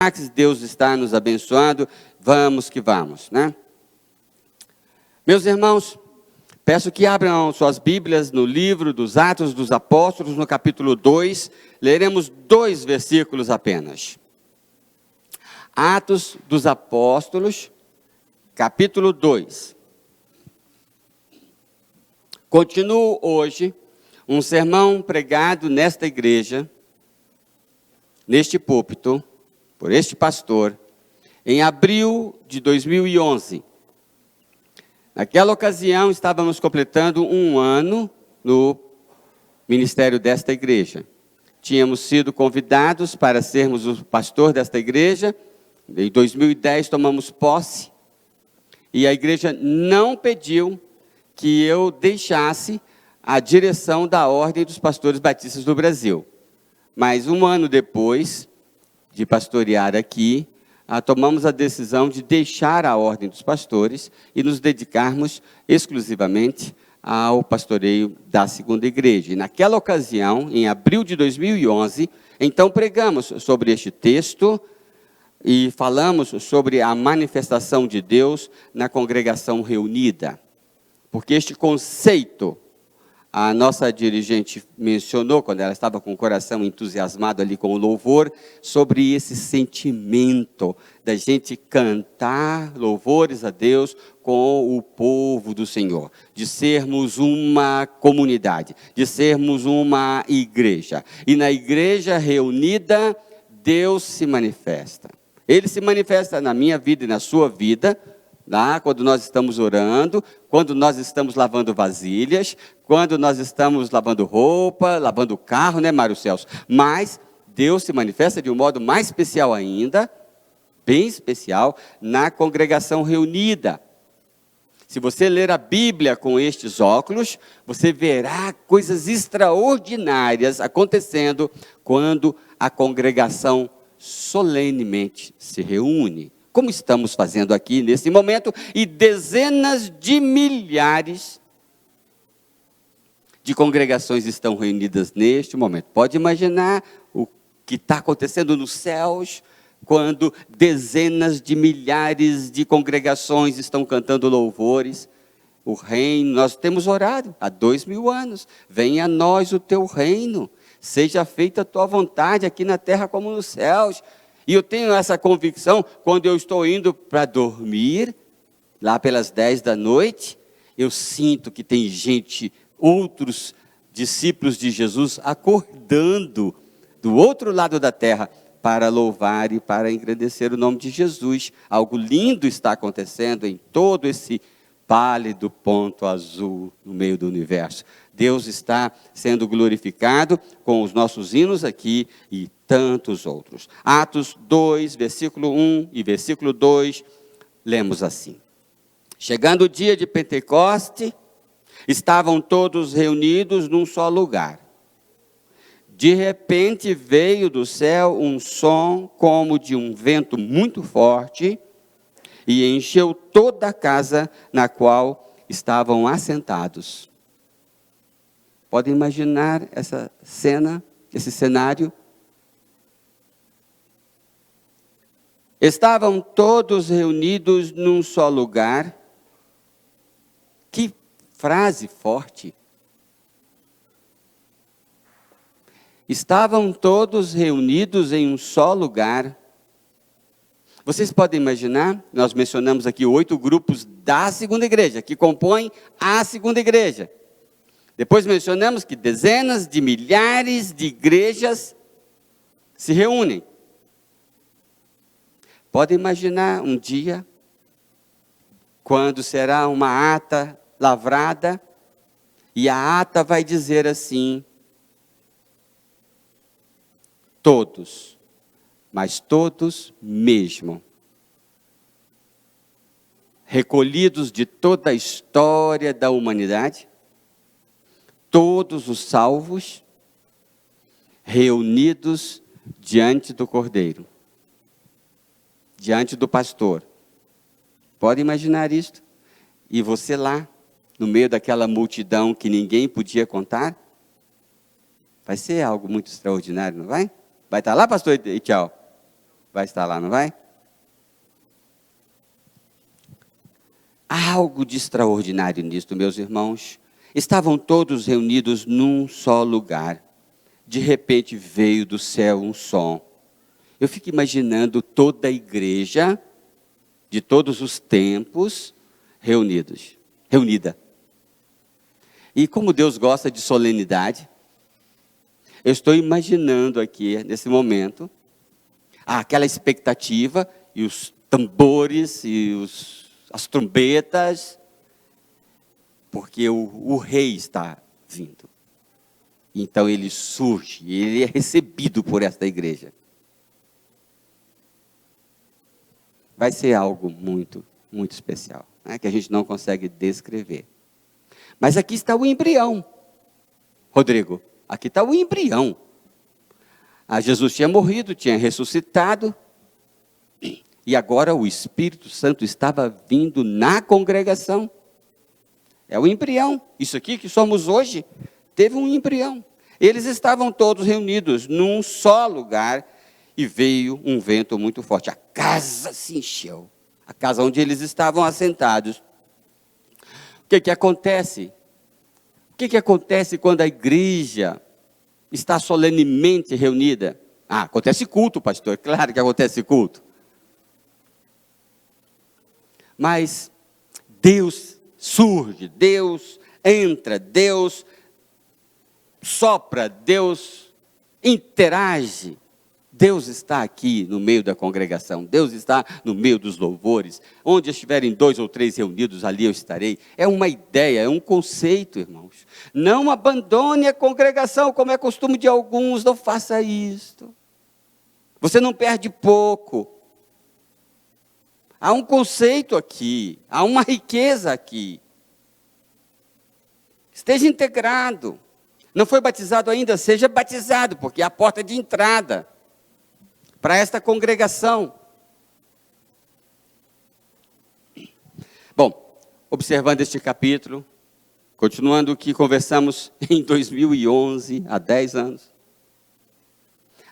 destaques, Deus está nos abençoando, vamos que vamos, né? Meus irmãos, peço que abram suas Bíblias no livro dos Atos dos Apóstolos, no capítulo 2, leremos 2 versículos apenas. Atos dos Apóstolos, capítulo 2. Continuo hoje um sermão pregado nesta igreja, neste púlpito, por este pastor, em abril de 2011. Naquela ocasião, estávamos completando 1 ano no ministério desta igreja. Tínhamos sido convidados para sermos o pastor desta igreja. Em 2010, tomamos posse. E a igreja não pediu que eu deixasse a direção da Ordem dos Pastores Batistas do Brasil. Mas 1 ano depois de pastorear aqui, tomamos a decisão de deixar a Ordem dos Pastores e nos dedicarmos exclusivamente ao pastoreio da segunda igreja. E naquela ocasião, em abril de 2011, então pregamos sobre este texto e falamos sobre a manifestação de Deus na congregação reunida. Porque este conceito, a nossa dirigente mencionou, quando ela estava com o coração entusiasmado ali com o louvor, sobre esse sentimento da gente cantar louvores a Deus com o povo do Senhor, de sermos uma comunidade, de sermos uma igreja. E na igreja reunida, Deus se manifesta. Ele se manifesta na minha vida e na sua vida, lá, quando nós estamos orando, quando nós estamos lavando vasilhas, quando nós estamos lavando roupa, lavando o carro, né, Mário Celso? Mas Deus se manifesta de um modo mais especial ainda, bem especial, na congregação reunida. Se você ler a Bíblia com estes óculos, você verá coisas extraordinárias acontecendo quando a congregação solenemente se reúne, como estamos fazendo aqui nesse momento, e dezenas de milhares de congregações estão reunidas neste momento. Pode imaginar o que está acontecendo nos céus, quando dezenas de milhares de congregações estão cantando louvores. O reino, nós temos orado há 2000 anos, venha a nós o teu reino, seja feita a tua vontade aqui na terra como nos céus. E eu tenho essa convicção, quando eu estou indo para dormir, lá pelas 10 da noite, eu sinto que tem gente, outros discípulos de Jesus, acordando do outro lado da terra, para louvar e para engrandecer o nome de Jesus. Algo lindo está acontecendo em todo esse pálido ponto azul no meio do universo. Deus está sendo glorificado com os nossos hinos aqui e tantos outros. Atos 2, versículo 1 e versículo 2, lemos assim. Chegando o dia de Pentecoste, estavam todos reunidos num só lugar. De repente veio do céu um som como de um vento muito forte e encheu toda a casa na qual estavam assentados. Podem imaginar essa cena, esse cenário? Estavam todos reunidos num só lugar. Que frase forte! Estavam todos reunidos em um só lugar. Vocês podem imaginar, nós mencionamos aqui 8 grupos da segunda igreja, que compõem a segunda igreja. Depois mencionamos que dezenas de milhares de igrejas se reúnem. Pode imaginar um dia, quando será uma ata lavrada, e a ata vai dizer assim: todos, mas todos mesmo, recolhidos de toda a história da humanidade, todos os salvos, reunidos diante do Cordeiro, diante do pastor. Pode imaginar isto? E você lá, no meio daquela multidão que ninguém podia contar? Vai ser algo muito extraordinário, não vai? Vai estar lá, pastor Tchau? vai estar lá, não vai? Há algo de extraordinário nisto, meus irmãos. Estavam todos reunidos num só lugar. De repente veio do céu um som. Eu fico imaginando toda a igreja, de todos os tempos, reunida. E como Deus gosta de solenidade, eu estou imaginando aqui, nesse momento, aquela expectativa, e os tambores, e as trombetas, porque o rei está vindo. Então ele surge, ele é recebido por esta igreja. Vai ser algo muito, muito especial, né, que a gente não consegue descrever. Mas aqui está o embrião, Rodrigo, aqui está o embrião. Jesus tinha morrido, tinha ressuscitado, e agora o Espírito Santo estava vindo na congregação. É o embrião. Isso aqui que somos hoje, teve um embrião. Eles estavam todos reunidos num só lugar e veio um vento muito forte. A casa se encheu. A casa onde eles estavam assentados. O que acontece? O que acontece quando a igreja está solenemente reunida? Acontece culto, pastor. Claro que acontece culto. Mas Deus surge, Deus entra, Deus sopra, Deus interage. Deus está aqui no meio da congregação, Deus está no meio dos louvores. Onde estiverem 2 ou 3 reunidos, ali eu estarei. É uma ideia, é um conceito, irmãos. Não abandone a congregação, como é costume de alguns, não faça isto. Você não perde pouco. Há um conceito aqui, há uma riqueza aqui. Esteja integrado. Não foi batizado ainda? Seja batizado, porque é a porta de entrada para esta congregação. Bom, observando este capítulo, continuando o que conversamos em 2011, há 10 anos,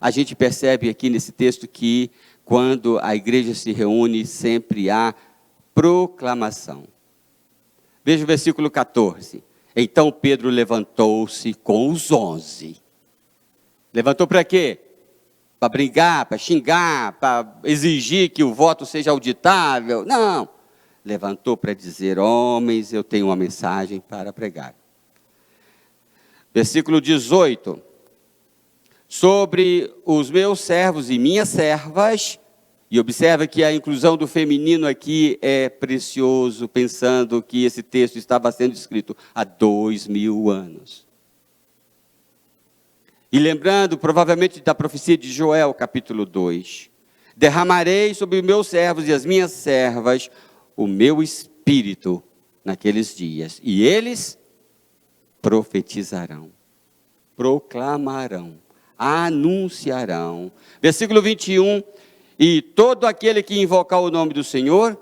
a gente percebe aqui nesse texto que quando a igreja se reúne, sempre há proclamação. Veja o versículo 14. Então Pedro levantou-se com os 11. Levantou para quê? Para brigar, para xingar, para exigir que o voto seja auditável? Não. Levantou para dizer: homens, eu tenho uma mensagem para pregar. Versículo 18. Sobre os meus servos e minhas servas, e observa que a inclusão do feminino aqui é precioso, pensando que esse texto estava sendo escrito há 2000 anos. E lembrando, provavelmente, da profecia de Joel, capítulo 2. Derramarei sobre os meus servos e as minhas servas o meu espírito naqueles dias, e eles profetizarão, proclamarão, anunciarão. Versículo 21, e todo aquele que invocar o nome do Senhor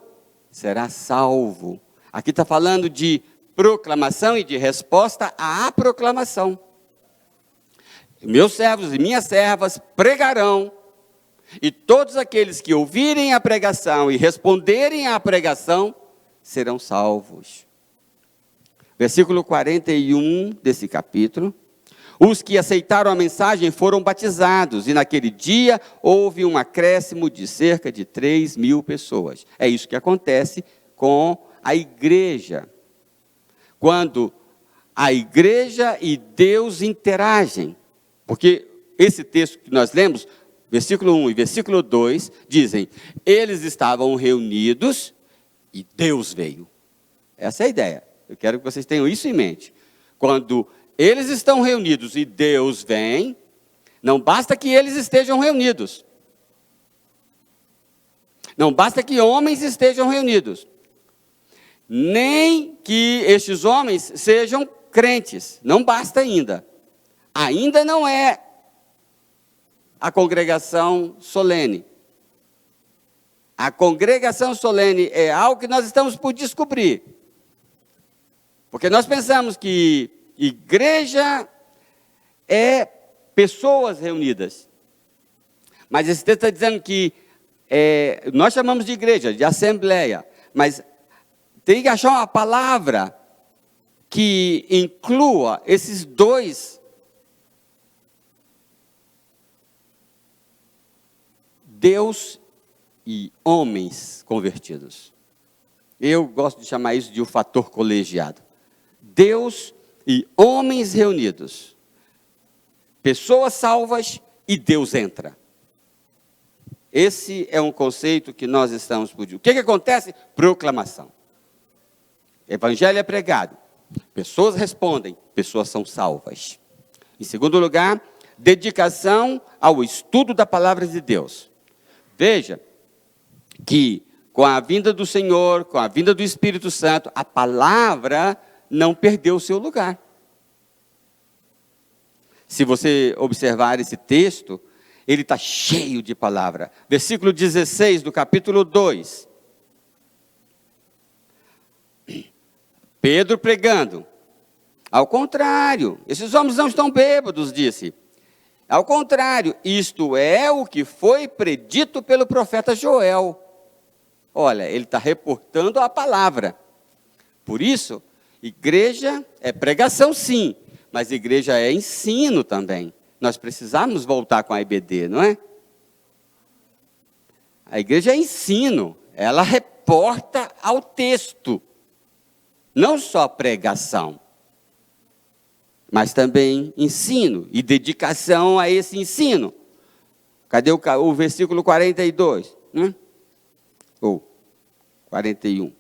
será salvo. Aqui está falando de proclamação e de resposta à proclamação. Meus servos e minhas servas pregarão, e todos aqueles que ouvirem a pregação e responderem à pregação serão salvos. Versículo 41 desse capítulo. Os que aceitaram a mensagem foram batizados, e naquele dia houve um acréscimo de cerca de 3.000 pessoas. É isso que acontece com a igreja. Quando a igreja e Deus interagem. Porque esse texto que nós lemos, versículo 1 e versículo 2, dizem: eles estavam reunidos e Deus veio. Essa é a ideia. Eu quero que vocês tenham isso em mente. Quando eles estão reunidos e Deus vem, não basta que eles estejam reunidos. Não basta que homens estejam reunidos. Nem que estes homens sejam crentes. Não basta ainda. Ainda não é a congregação solene. A congregação solene é algo que nós estamos por descobrir. Porque nós pensamos que igreja é pessoas reunidas. Mas esse texto está dizendo que nós chamamos de igreja, de assembleia, mas tem que achar uma palavra que inclua esses dois. Deus e homens convertidos. Eu gosto de chamar isso de um fator colegiado. Deus e homens reunidos. Pessoas salvas e Deus entra. Esse é um conceito que nós estamos por dia. O que acontece? Proclamação. Evangelho é pregado. Pessoas respondem, pessoas são salvas. Em segundo lugar, dedicação ao estudo da palavra de Deus. Veja que com a vinda do Senhor, com a vinda do Espírito Santo, a palavra não perdeu o seu lugar. Se você observar esse texto, ele está cheio de palavra. Versículo 16 do capítulo 2. Pedro pregando. Ao contrário, esses homens não estão bêbados, disse. Ao contrário, isto é o que foi predito pelo profeta Joel. Olha, ele está reportando a palavra. Por isso, igreja é pregação sim, mas igreja é ensino também. Nós precisamos voltar com a IBD, não é? A igreja é ensino, ela reporta ao texto. Não só pregação, mas também ensino e dedicação a esse ensino. Cadê o versículo 42? Ou 41.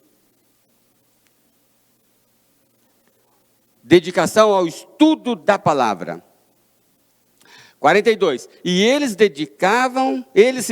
Dedicação ao estudo da palavra. 42. E eles se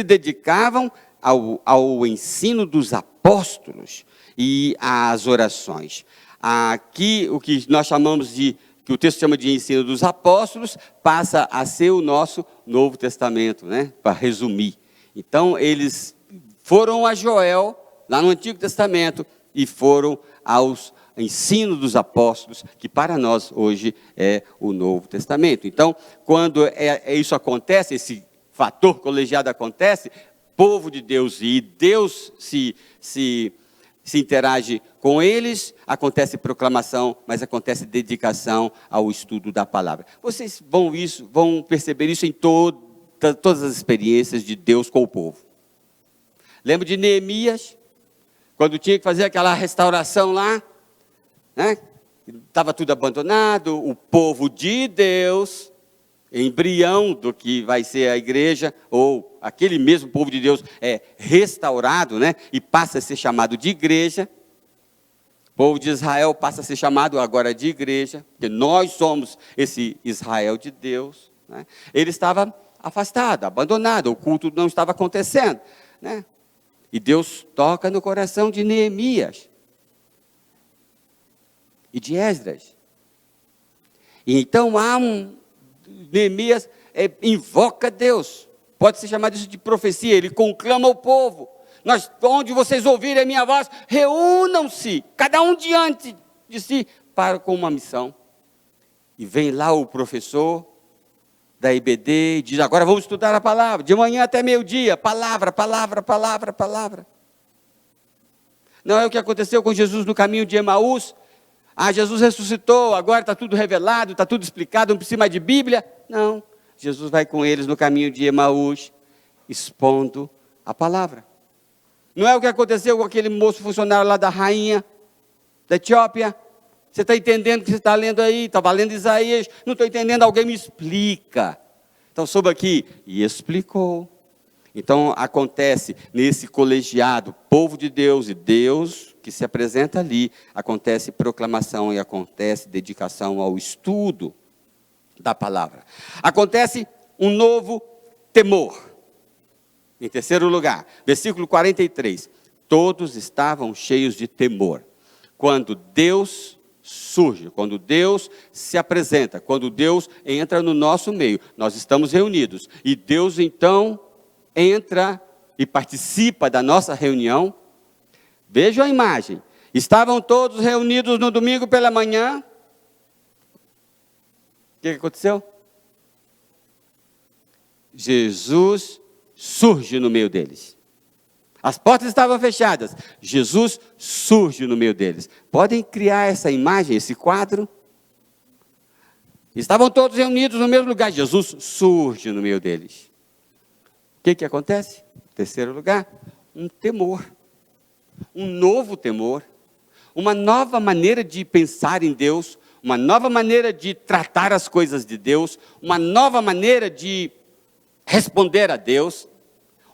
dedicavam ao ensino dos apóstolos e às orações. Aqui, o que nós chamamos de, que o texto chama de ensino dos apóstolos, passa a ser o nosso Novo Testamento, né? Para resumir. Então, eles foram a Joel, lá no Antigo Testamento, e foram aos ensinos dos apóstolos, que para nós hoje é o Novo Testamento. Então, quando isso acontece, esse fator colegiado acontece, povo de Deus e Deus se interage com eles, acontece proclamação, mas acontece dedicação ao estudo da palavra. Vocês vão perceber isso em todas as experiências de Deus com o povo. Lembra de Neemias, quando tinha que fazer aquela restauração lá, né? Estava tudo abandonado, o povo de Deus, embrião do que vai ser a igreja, ou aquele mesmo povo de Deus é restaurado, né? E passa a ser chamado de igreja. O povo de Israel passa a ser chamado agora de igreja, porque nós somos esse Israel de Deus, né? Ele estava afastado, abandonado, o culto não estava acontecendo, né? E Deus toca no coração de Neemias e de Esdras. E então Neemias invoca Deus. Pode ser chamado isso de profecia. Ele conclama o povo. Onde vocês ouvirem a minha voz, reúnam-se, cada um diante de si, com uma missão. E vem lá o professor da IBD e diz, agora vamos estudar a palavra, de manhã até meio-dia, palavra, palavra, palavra, palavra. Não é o que aconteceu com Jesus no caminho de Emaús? Jesus ressuscitou, agora está tudo revelado, está tudo explicado, não precisa mais de Bíblia. Não, Jesus vai com eles no caminho de Emaús, expondo a palavra. Não é o que aconteceu com aquele moço funcionário lá da rainha da Etiópia? Você está entendendo o que você está lendo aí? Estava lendo Isaías, não estou entendendo, alguém me explica. Então, soube aqui, e explicou. Então, acontece nesse colegiado, povo de Deus e Deus que se apresenta ali, acontece proclamação e acontece dedicação ao estudo da palavra. Acontece um novo temor. Em terceiro lugar, versículo 43, todos estavam cheios de temor. Quando Deus surge, quando Deus se apresenta, quando Deus entra no nosso meio, nós estamos reunidos, e Deus então entra e participa da nossa reunião. Vejam a imagem, estavam todos reunidos no domingo pela manhã. O que aconteceu? Jesus surge no meio deles. As portas estavam fechadas. Jesus surge no meio deles. Podem criar essa imagem, esse quadro? Estavam todos reunidos no mesmo lugar. Jesus surge no meio deles. O que acontece? Terceiro lugar, um temor. Um novo temor. Uma nova maneira de pensar em Deus. Uma nova maneira de tratar as coisas de Deus. Uma nova maneira de responder a Deus.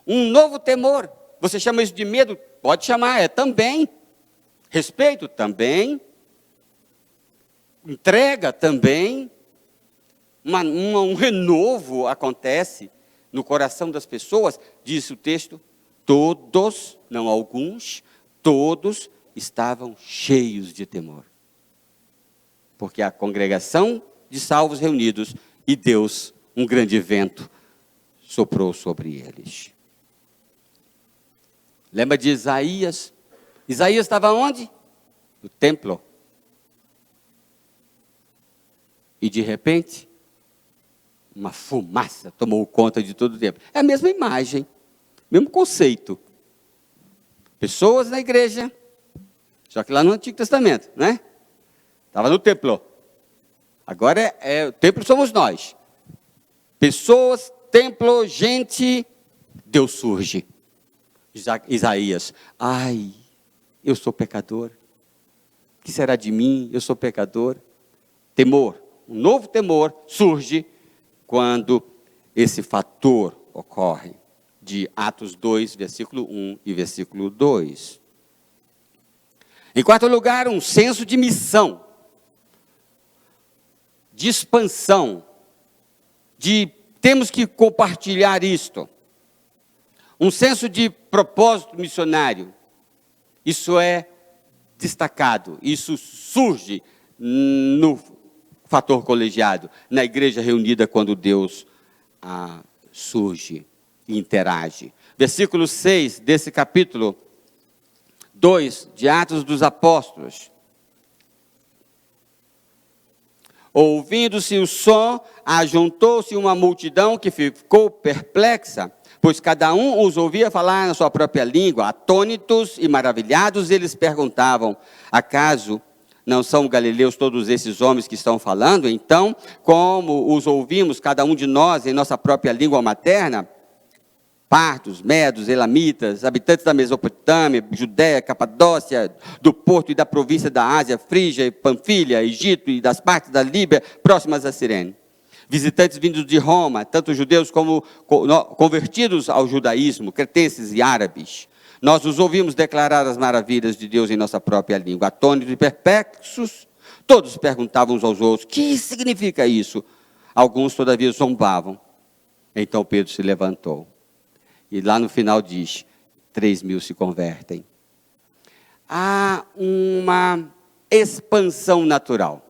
Um novo temor. Você chama isso de medo? Pode chamar, é também. Respeito também. Entrega também. Um renovo acontece no coração das pessoas, diz o texto. Todos, não alguns, todos estavam cheios de temor. Porque a congregação de salvos reunidos e Deus, um grande vento, soprou sobre eles. Lembra de Isaías? Isaías estava onde? No templo. E de repente, uma fumaça tomou conta de todo o templo. É a mesma imagem, mesmo conceito. Pessoas na igreja, só que lá no Antigo Testamento, né? Estava no templo. Agora o templo somos nós. Pessoas, templo, gente, Deus surge. Isaías, ai, eu sou pecador. O que será de mim? Eu sou pecador. Temor, um novo temor surge quando esse fator ocorre. De Atos 2, versículo 1 e versículo 2. Em quarto lugar, um senso de missão, de expansão, de temos que compartilhar isto. Um senso de propósito missionário. Isso é destacado, isso surge no fator colegiado, na igreja reunida quando Deus surge e interage. Versículo 6 desse capítulo 2 de Atos dos Apóstolos. Ouvindo-se o som, ajuntou-se uma multidão que ficou perplexa, pois cada um os ouvia falar na sua própria língua. Atônitos e maravilhados, eles perguntavam: acaso não são galileus todos esses homens que estão falando? Então, como os ouvimos, cada um de nós, em nossa própria língua materna? Partos, medos, elamitas, habitantes da Mesopotâmia, Judéia, Capadócia, do Porto e da província da Ásia, Frígia, Panfilha, Egito e das partes da Líbia, próximas a Cirene. Visitantes vindos de Roma, tanto judeus como convertidos ao judaísmo, cretenses e árabes. Nós os ouvimos declarar as maravilhas de Deus em nossa própria língua. Atônitos e perplexos, todos perguntavam uns aos outros: que significa isso? Alguns, todavia, zombavam. Então Pedro se levantou. E lá no final diz: 3.000 se convertem. Há uma expansão natural.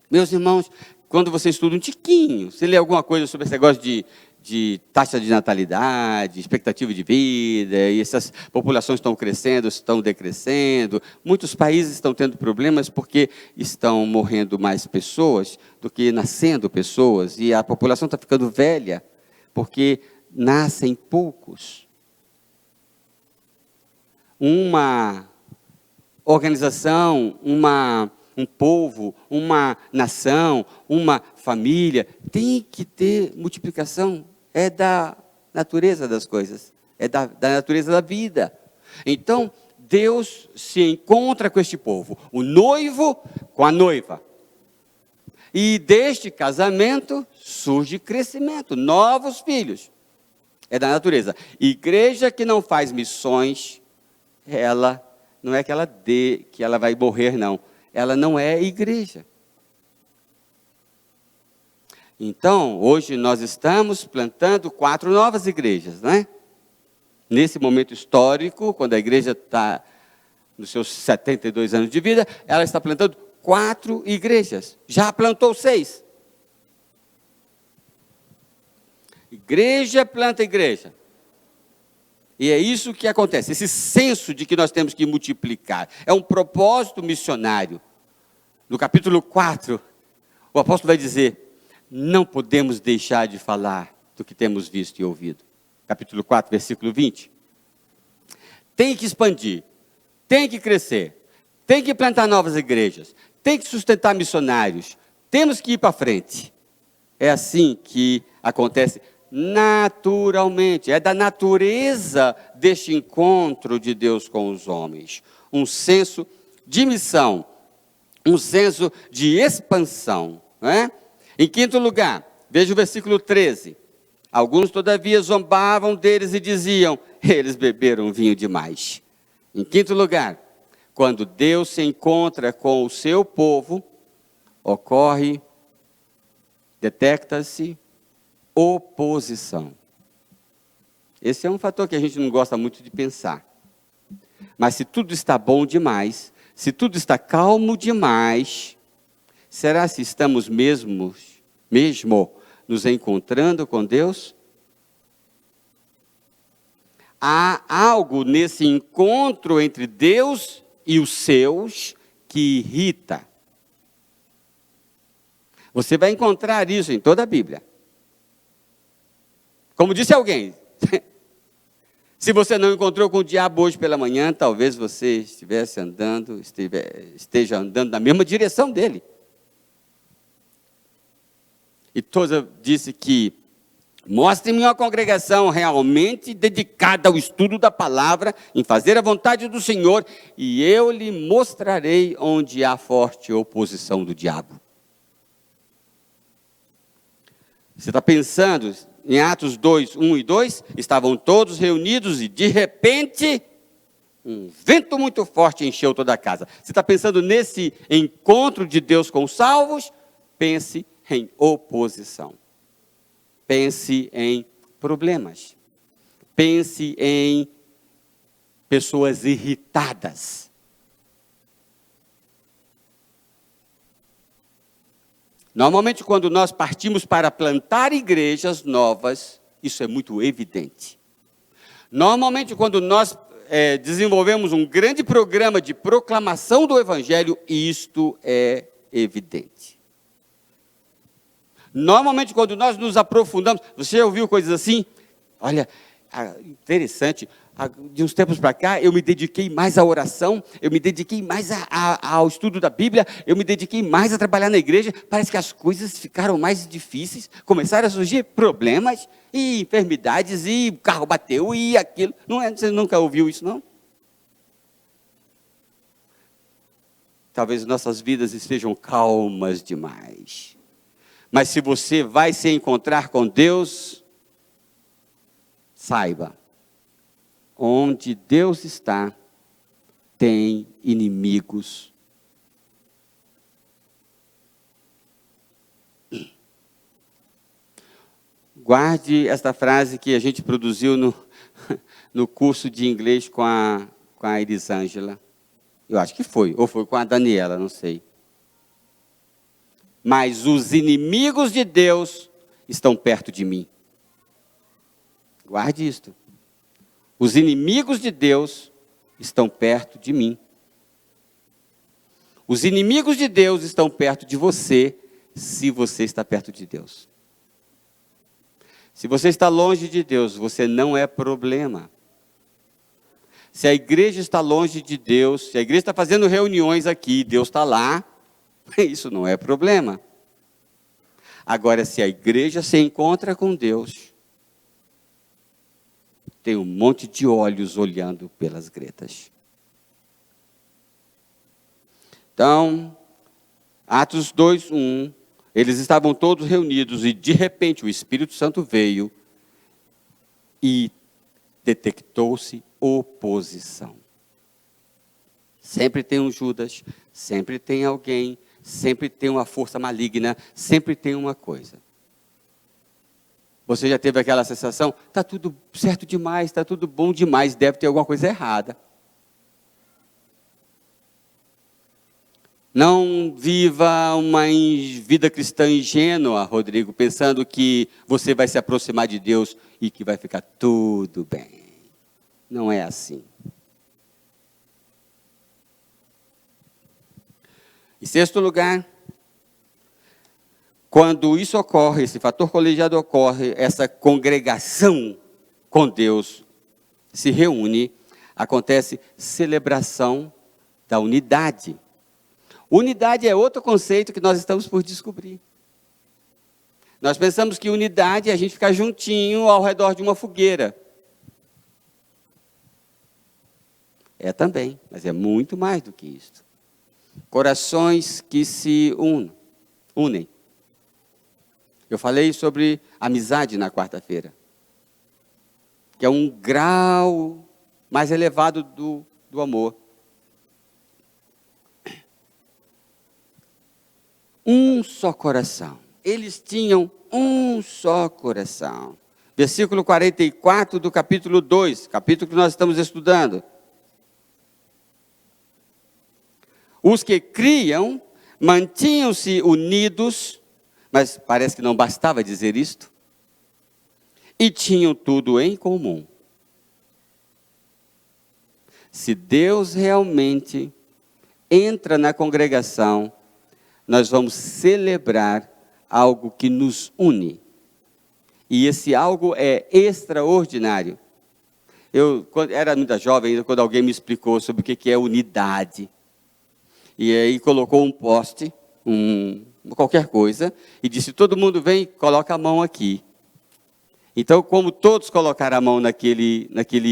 Meus irmãos, quando você estuda um tiquinho, você lê alguma coisa sobre esse negócio de taxa de natalidade, expectativa de vida, e essas populações estão crescendo, estão decrescendo. Muitos países estão tendo problemas porque estão morrendo mais pessoas do que nascendo pessoas, e a população está ficando velha, porque nascem poucos. Uma organização, um povo, uma nação, uma família, tem que ter multiplicação. É da natureza das coisas, é da natureza da vida. Então, Deus se encontra com este povo, o noivo com a noiva. E deste casamento surge crescimento, novos filhos. É da natureza. Igreja que não faz missões, ela não é que ela vai morrer, não. Ela não é igreja. Então, hoje nós estamos plantando 4 novas igrejas, né? Nesse momento histórico, quando a igreja está nos seus 72 anos de vida, ela está plantando 4 igrejas. Já plantou 6. Igreja planta igreja. E é isso que acontece, esse senso de que nós temos que multiplicar. É um propósito missionário. No capítulo 4, o apóstolo vai dizer: não podemos deixar de falar do que temos visto e ouvido. Capítulo 4, versículo 20. tem que expandir, tem que crescer, tem que plantar novas igrejas, tem que sustentar missionários, temos que ir para frente. É assim que acontece naturalmente, é da natureza deste encontro de Deus com os homens. Um senso de missão, um senso de expansão. Não é? Em quinto lugar, veja o versículo 13. Alguns, todavia, zombavam deles e diziam, eles beberam vinho demais. Em quinto lugar, quando Deus se encontra com o seu povo, detecta-se oposição. Esse é um fator que a gente não gosta muito de pensar. Mas se tudo está bom demais, se tudo está calmo demais, será se estamos mesmo nos encontrando com Deus? Há algo nesse encontro entre Deus e os seus que irrita. Você vai encontrar isso em toda a Bíblia. Como disse alguém, se você não encontrou com o diabo hoje pela manhã, talvez você esteja andando na mesma direção dele. E Tozer disse que, mostre-me uma congregação realmente dedicada ao estudo da palavra, em fazer a vontade do Senhor, e eu lhe mostrarei onde há forte oposição do diabo. Você está pensando em Atos 2, 1 e 2? Estavam todos reunidos e, de repente, um vento muito forte encheu toda a casa. Você está pensando nesse encontro de Deus com os salvos? Pense em oposição. Pense em problemas. Pense em pessoas irritadas. Normalmente, quando nós partimos para plantar igrejas novas, isso é muito evidente. Normalmente, quando nós desenvolvemos um grande programa de proclamação do Evangelho, isto é evidente. Normalmente, quando nós nos aprofundamos, você já ouviu coisas assim? Olha, interessante, de uns tempos para cá, eu me dediquei mais à oração, eu me dediquei mais ao estudo da Bíblia, eu me dediquei mais a trabalhar na igreja, parece que as coisas ficaram mais difíceis, começaram a surgir problemas, e enfermidades, e o carro bateu, e aquilo. Você nunca ouviu isso, não? Talvez nossas vidas estejam calmas demais. Mas se você vai se encontrar com Deus, saiba, onde Deus está, tem inimigos. Guarde esta frase que a gente produziu no curso de inglês com a Elisângela. Eu acho que foi, ou foi com a Daniela, não sei. Mas os inimigos de Deus estão perto de mim. Guarde isto. Os inimigos de Deus estão perto de mim. Os inimigos de Deus estão perto de você, se você está perto de Deus. Se você está longe de Deus, você não é problema. Se a igreja está longe de Deus, se a igreja está fazendo reuniões aqui, Deus está lá, isso não é problema. Agora, se a igreja se encontra com Deus, tem um monte de olhos olhando pelas gretas. Então, Atos 2, 1, eles estavam todos reunidos e de repente o Espírito Santo veio e detectou-se oposição. Sempre tem um Judas, sempre tem alguém, sempre tem uma força maligna, sempre tem uma coisa. Você já teve aquela sensação? Está tudo certo demais, está tudo bom demais, deve ter alguma coisa errada. Não viva uma vida cristã ingênua, Rodrigo, pensando que você vai se aproximar de Deus e que vai ficar tudo bem. Não é assim. Em sexto lugar, quando isso ocorre, esse fator colegiado ocorre, essa congregação com Deus se reúne, acontece celebração da unidade. Unidade é outro conceito que nós estamos por descobrir. Nós pensamos que unidade é a gente ficar juntinho ao redor de uma fogueira. É também, mas é muito mais do que isso. Corações que se unem. Eu falei sobre amizade na quarta-feira, que é um grau mais elevado do amor. Um só coração. Eles tinham um só coração. Versículo 44 do capítulo 2, capítulo que nós estamos estudando. Os que criam mantinham-se unidos, mas parece que não bastava dizer isto, e tinham tudo em comum. Se Deus realmente entra na congregação, nós vamos celebrar algo que nos une. E esse algo é extraordinário. Eu, quando era muito jovem, quando alguém me explicou sobre o que é unidade, e aí colocou um poste, qualquer coisa, e disse, todo mundo vem, coloca a mão aqui. Então, como todos colocaram a mão naquele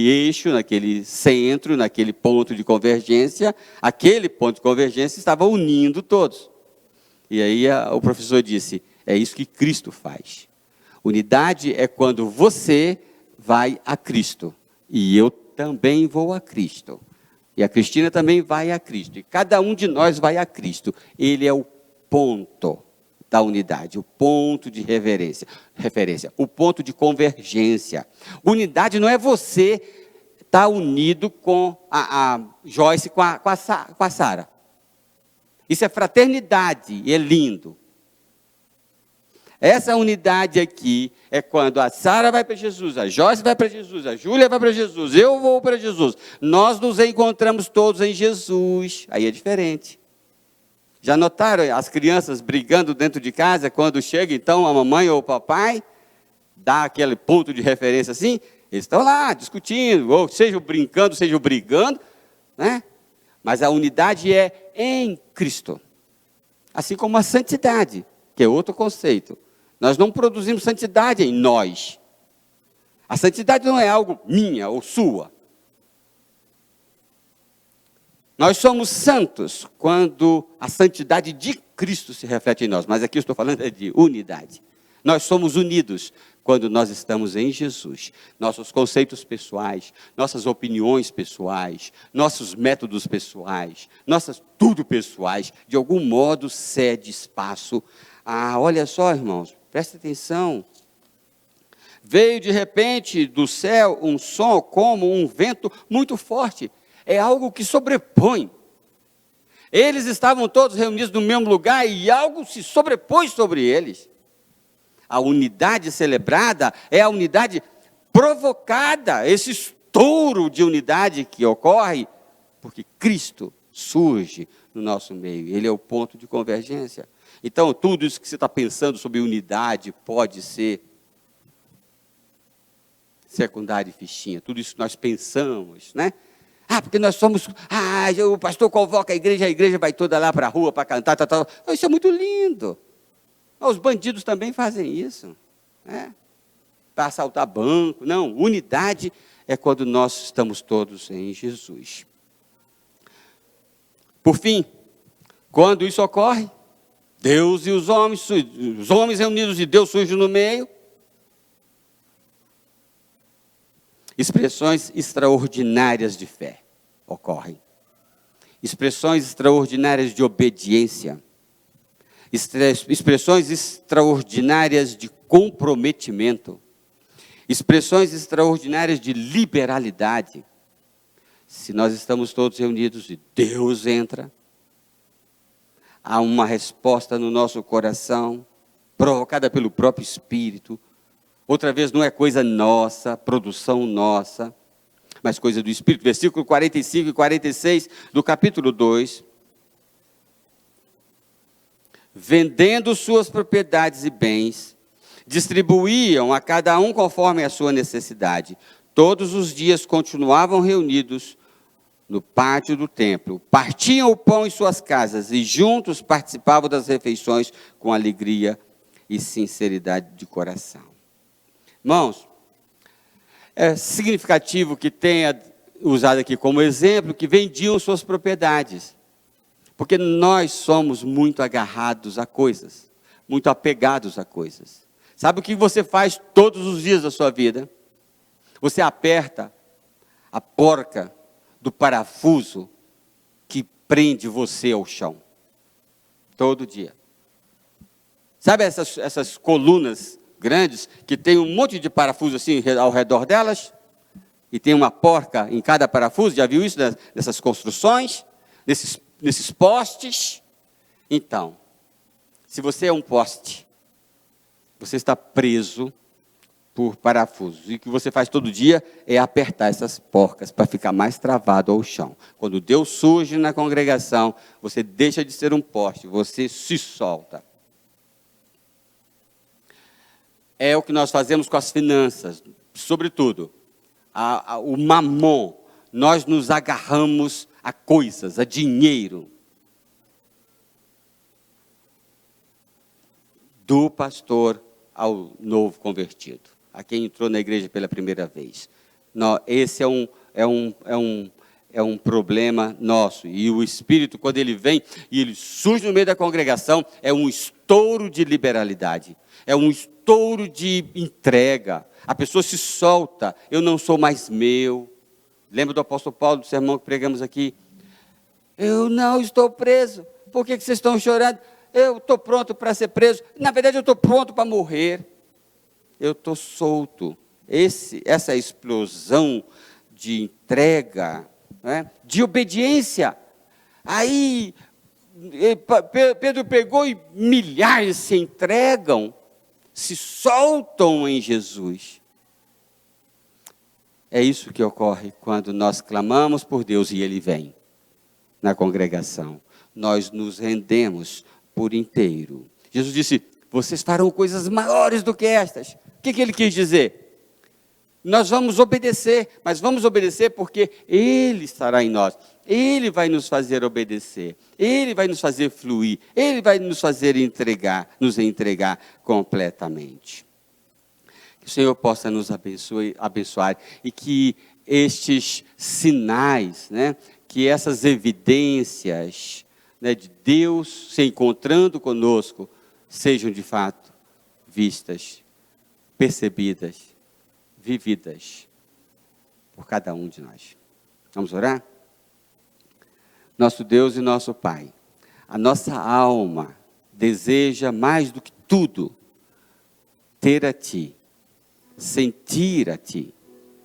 eixo, naquele centro, naquele ponto de convergência, aquele ponto de convergência estava unindo todos. E aí o professor disse, é isso que Cristo faz. Unidade é quando você vai a Cristo, e eu também vou a Cristo. E a Cristina também vai a Cristo. E cada um de nós vai a Cristo. Ele é o ponto da unidade, o ponto de referência, o ponto de convergência. Unidade não é você estar unido com a Joyce, com a Sara. Isso é fraternidade, e é lindo. Essa unidade aqui é quando a Sara vai para Jesus, a Joyce vai para Jesus, a Júlia vai para Jesus, eu vou para Jesus. Nós nos encontramos todos em Jesus. Aí é diferente. Já notaram as crianças brigando dentro de casa, quando chega então a mamãe ou o papai, dá aquele ponto de referência assim, eles estão lá discutindo, ou seja brincando, seja brigando, né? Mas a unidade é em Cristo. Assim como a santidade, que é outro conceito. Nós não produzimos santidade em nós. A santidade não é algo minha ou sua. Nós somos santos quando a santidade de Cristo se reflete em nós. Mas aqui eu estou falando de unidade. Nós somos unidos quando nós estamos em Jesus. Nossos conceitos pessoais, nossas opiniões pessoais, nossos métodos pessoais, nossas tudo pessoais, de algum modo cede espaço. Olha só, irmãos, presta atenção. Veio de repente do céu um som como um vento muito forte. É algo que sobrepõe. Eles estavam todos reunidos no mesmo lugar e algo se sobrepôs sobre eles. A unidade celebrada é a unidade provocada, esse estouro de unidade que ocorre, porque Cristo surge no nosso meio. Ele é o ponto de convergência. Então, tudo isso que você está pensando sobre unidade pode ser secundário e fichinha. Tudo isso que nós pensamos, né? Porque nós somos... o pastor convoca a igreja vai toda lá para a rua para cantar, tal. Isso é muito lindo. Os bandidos também fazem isso, né? Para assaltar banco. Não, unidade é quando nós estamos todos em Jesus. Por fim, quando isso ocorre, Deus e os homens reunidos e Deus surge no meio. Expressões extraordinárias de fé ocorrem. Expressões extraordinárias de obediência. Expressões extraordinárias de comprometimento. Expressões extraordinárias de liberalidade. Se nós estamos todos reunidos e Deus entra, há uma resposta no nosso coração, provocada pelo próprio Espírito. Outra vez, não é coisa nossa, produção nossa, mas coisa do Espírito. Versículo 45 e 46 do capítulo 2. Vendendo suas propriedades e bens, distribuíam a cada um conforme a sua necessidade. todos os dias continuavam reunidos no pátio do templo, partiam o pão em suas casas e juntos participavam das refeições com alegria e sinceridade de coração. Irmãos, é significativo que tenha usado aqui como exemplo que vendiam suas propriedades, porque nós somos muito agarrados a coisas, muito apegados a coisas. Sabe o que você faz todos os dias da sua vida? Você aperta a porca do parafuso que prende você ao chão. Todo dia. Sabe essas colunas grandes que tem um monte de parafuso assim ao redor delas? E tem uma porca em cada parafuso? Já viu isso nessas construções? Nesses postes? Então, se você é um poste, você está preso por parafusos. E o que você faz todo dia é apertar essas porcas para ficar mais travado ao chão. Quando Deus surge na congregação, você deixa de ser um poste, você se solta. É o que nós fazemos com as finanças, sobretudo. O mamon, nós nos agarramos a coisas, a dinheiro. Do pastor ao novo convertido, a quem entrou na igreja pela primeira vez. Esse é um problema nosso. E o Espírito, quando ele vem e ele surge no meio da congregação, é um estouro de liberalidade, é um estouro de entrega. A pessoa se solta, eu não sou mais meu. Lembra do apóstolo Paulo, do sermão que pregamos aqui? Eu não estou preso, por que vocês estão chorando? Eu estou pronto para ser preso, na verdade eu estou pronto para morrer. Eu estou solto. Essa explosão de entrega, né, de obediência. Aí Pedro pegou e milhares se entregam, se soltam em Jesus. É isso que ocorre quando nós clamamos por Deus e Ele vem na congregação. Nós nos rendemos por inteiro. Jesus disse, vocês farão coisas maiores do que estas. O que Ele quis dizer? Nós vamos obedecer, mas vamos obedecer porque Ele estará em nós. Ele vai nos fazer obedecer. Ele vai nos fazer fluir. Ele vai nos fazer nos entregar completamente. Que o Senhor possa nos abençoar e que estes sinais, né, que essas evidências, né, de Deus se encontrando conosco, sejam de fato vistas, percebidas, vividas por cada um de nós. Vamos orar? Nosso Deus e nosso Pai, a nossa alma deseja mais do que tudo ter a Ti, sentir a Ti,